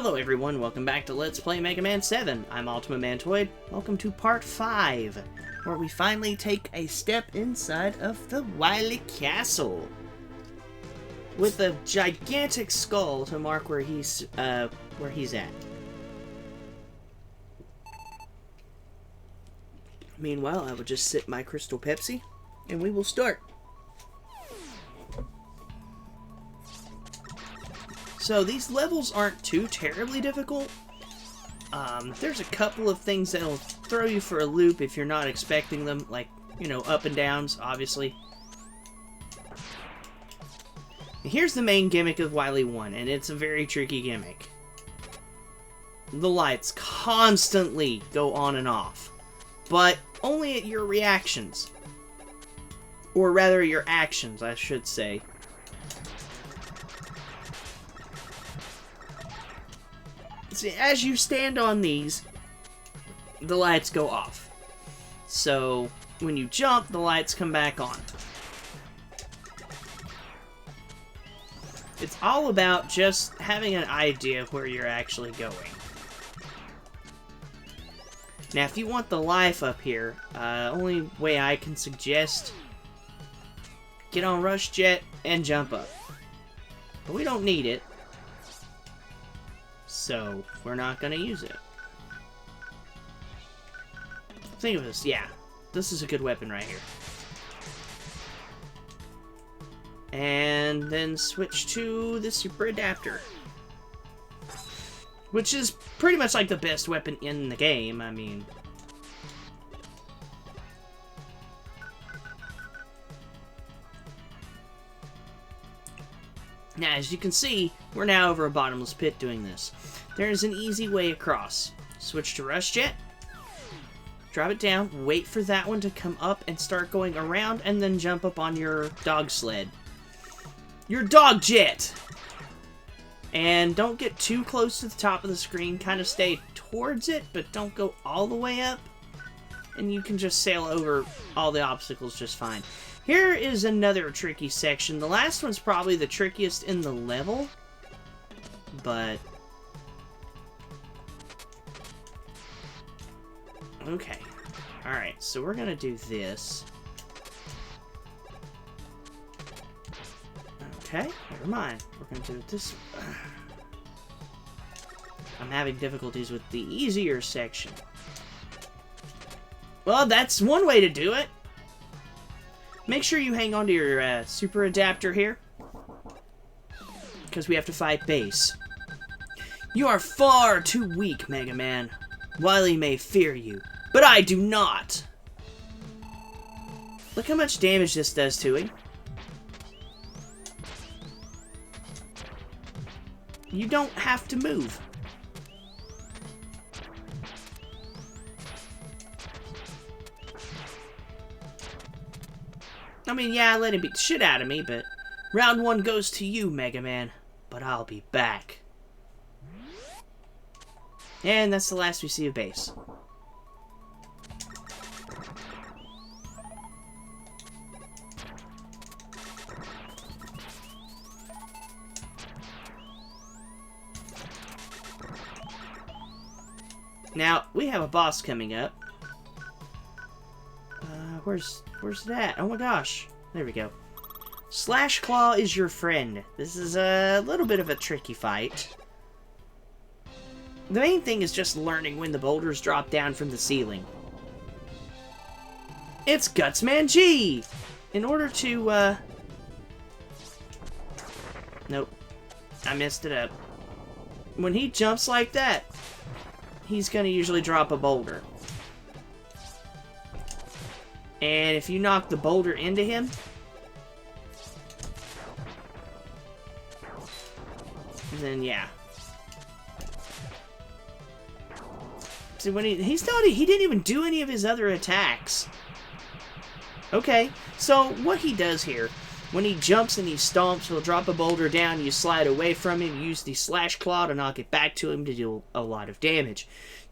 Hello everyone, welcome back to Let's Play Mega Man 7. I'm Ultimate Mantoid. Welcome to part 5, where we finally take a step inside of the Wily castle. With a gigantic skull to mark where he's at. Meanwhile, I will just sip my Crystal Pepsi, and we will start. So these levels aren't too terribly difficult. There's a couple of things that'll throw you for a loop if you're not expecting them, like, you know, up and downs, obviously. And here's the main gimmick of Wily 1, and it's a very tricky gimmick. The lights constantly go on and off, but only at your reactions. Or rather, your actions, I should say. See, as you stand on these, the lights go off. So, when you jump, the lights come back on. It's all about just having an idea of where you're actually going. Now, if you want the life up here, only way I can suggest, get on Rush Jet and jump up. But we don't need it. So, we're not going to use it. Think of this, yeah. This is a good weapon right here. And then switch to the Super Adapter. Which is pretty much like the best weapon in the game, I mean. Now, as you can see, we're now over a bottomless pit doing this. There is an easy way across. Switch to Rush Jet. Drop it down, wait for that one to come up and start going around, and then jump up on your dog sled. Your dog jet! And don't get too close to the top of the screen. Kind of stay towards it, but don't go all the way up. And you can just sail over all the obstacles just fine. Here is another tricky section. The last one's probably the trickiest in the level. But... okay. Alright, so we're gonna do this. Okay, never mind. We're gonna do it this way. I'm having difficulties with the easier section. Well, that's one way to do it. Make sure you hang on to your Super Adapter here, because we have to fight Bass. You are far too weak, Mega Man. Wily may fear you, but I do not. Look how much damage this does to him. You don't have to move. I mean, yeah, I let him beat the shit out of me, but round 1 goes to you, Mega Man. But I'll be back. And that's the last we see of Bass. Now, we have a boss coming up. Where's it at? Oh my gosh. There we go. Slash Claw is your friend. This is a little bit of a tricky fight. The main thing is just learning when the boulders drop down from the ceiling. It's Gutsman G! In order to, nope. I messed it up. When he jumps like that, he's gonna usually drop a boulder. And if you knock the boulder into him, then yeah. See, when he didn't even do any of his other attacks. Okay, so what he does here, when he jumps and he stomps, he'll drop a boulder down, you slide away from him, use the Slash Claw to knock it back to him to do a lot of damage.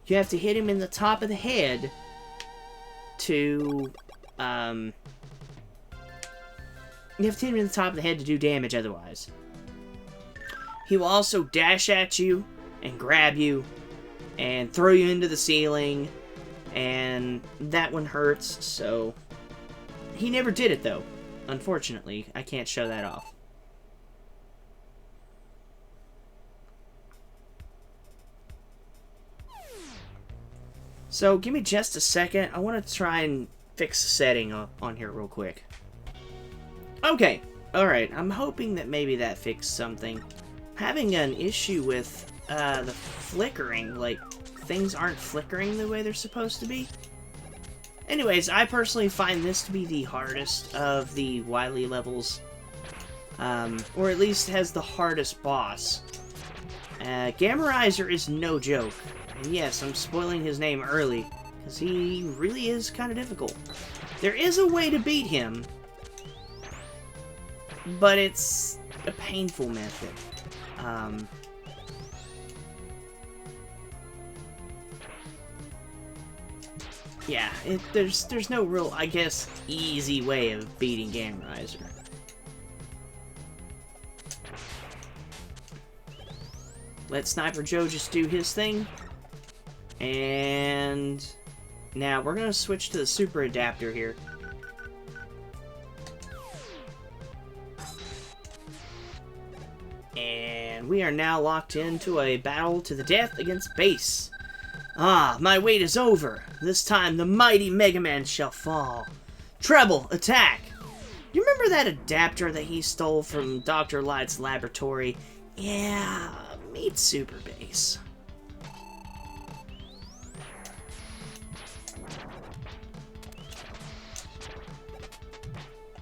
You have to hit him in the top of the head to, you have to hit him in the top of the head to do damage otherwise. He will also dash at you and grab you and throw you into the ceiling, and that one hurts, so... He never did it, though. Unfortunately, I can't show that off. So, give me just a second. I want to try and fix the setting on here real quick. Okay. Alright. I'm hoping that maybe that fixed something. Having an issue with the flickering. Like, things aren't flickering the way they're supposed to be. Anyways, I personally find this to be the hardest of the Wily levels. Or at least has the hardest boss. Gameriser is no joke. And yes, I'm spoiling his name early, because he really is kind of difficult. There is a way to beat him, but it's a painful method. Yeah, there's no real, I guess, easy way of beating Gameriser. Let Sniper Joe just do his thing. And now we're going to switch to the super adapter here. And we are now locked into a battle to the death against Bass. Ah, my wait is over. This time the mighty Mega Man shall fall. Treble, attack! You remember that adapter that he stole from Dr. Light's laboratory? Yeah, meet Super Bass.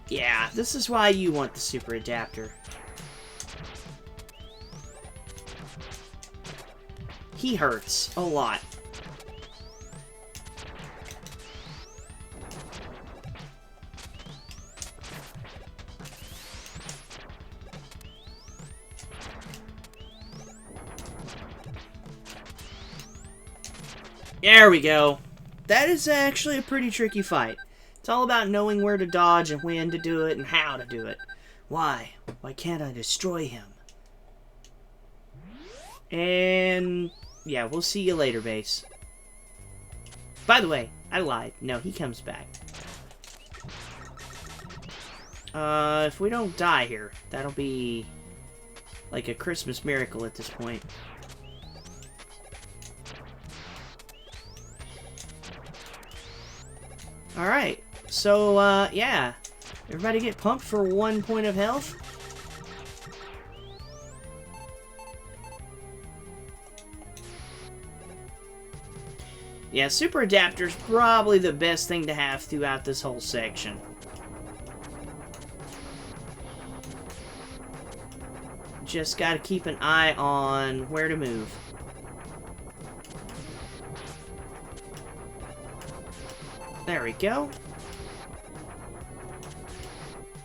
Yeah, this is why you want the super adapter. He hurts a lot. There we go. That is actually a pretty tricky fight. It's all about knowing where to dodge and when to do it and how to do it. Why? Why can't I destroy him? And yeah, we'll see you later, Bass. By the way, I lied. No, he comes back. If we don't die here, that'll be like a Christmas miracle at this point. Alright, so, yeah. Everybody get pumped for 1 point of health. Yeah, Super Adapter's probably the best thing to have throughout this whole section. Just gotta keep an eye on where to move. There we go.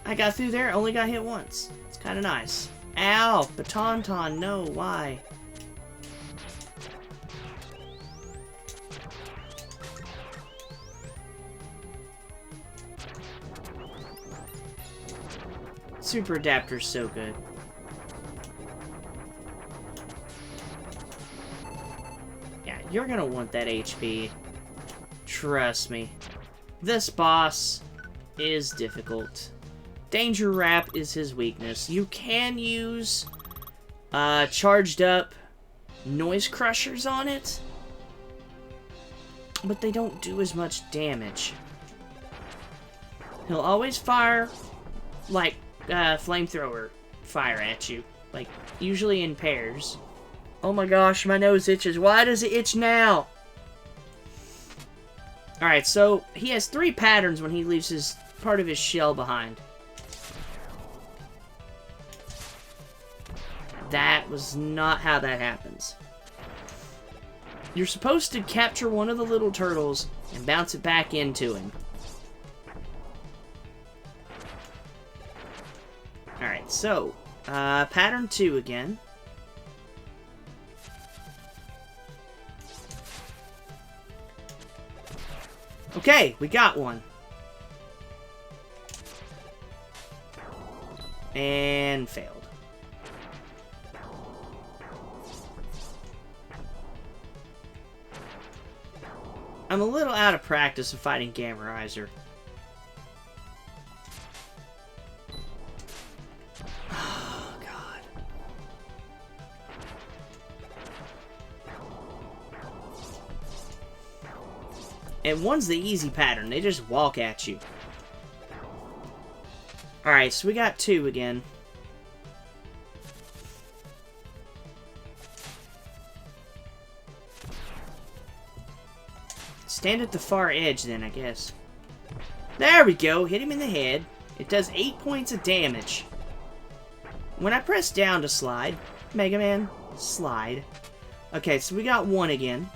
I got through there, only got hit once. It's kind of nice. Ow! Batonton, no, why? Super Adapter's so good. Yeah, you're gonna want that HP. Trust me. This boss is difficult. Danger Wrap is his weakness. You can use charged up noise crushers on it, but they don't do as much damage. He'll always fire like flamethrower fire at you, like usually in pairs. Oh my gosh, my nose itches. Why does it itch now? Alright, so he has 3 patterns when he leaves his part of his shell behind. That was not how that happens. You're supposed to capture one of the little turtles and bounce it back into him. Alright, so, pattern 2 again. Okay, we got one. And failed. I'm a little out of practice of fighting Gameriser. Oh, God. And one's the easy pattern. They just walk at you. Alright, so we got 2 again. Stand at the far edge then, I guess. There we go. Hit him in the head. It does 8 points of damage. When I press down to slide, Mega Man, slide. Okay, so we got 1 again.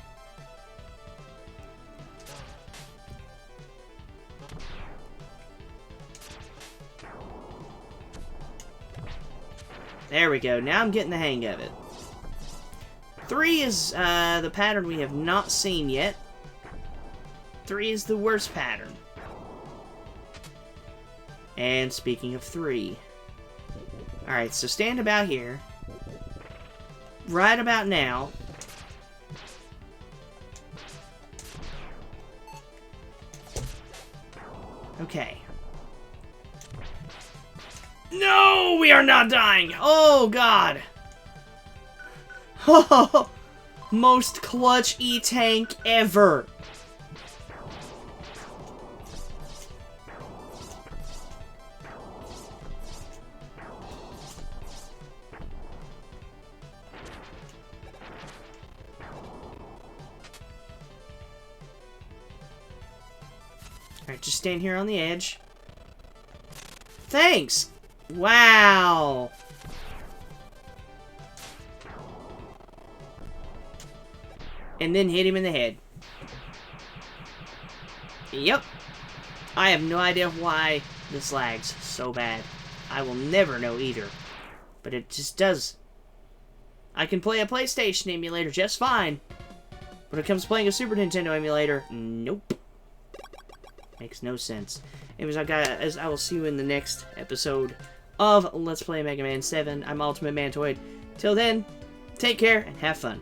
There we go. Now I'm getting the hang of it. 3 is the pattern we have not seen yet. 3 is the worst pattern. And speaking of 3. Alright, so stand about here. Right about now. Okay. No! We are not dying! Oh, God! Oh, most clutch E-Tank ever! Alright, just stand here on the edge. Thanks! Wow! And then hit him in the head. Yep. I have no idea why this lags so bad. I will never know either. But it just does. I can play a PlayStation emulator just fine. But when it comes to playing a Super Nintendo emulator, nope. Makes no sense. Anyways, guys, I will see you in the next episode of Let's Play Mega Man 7. I'm Ultimate Mantoid. Till then, take care and have fun.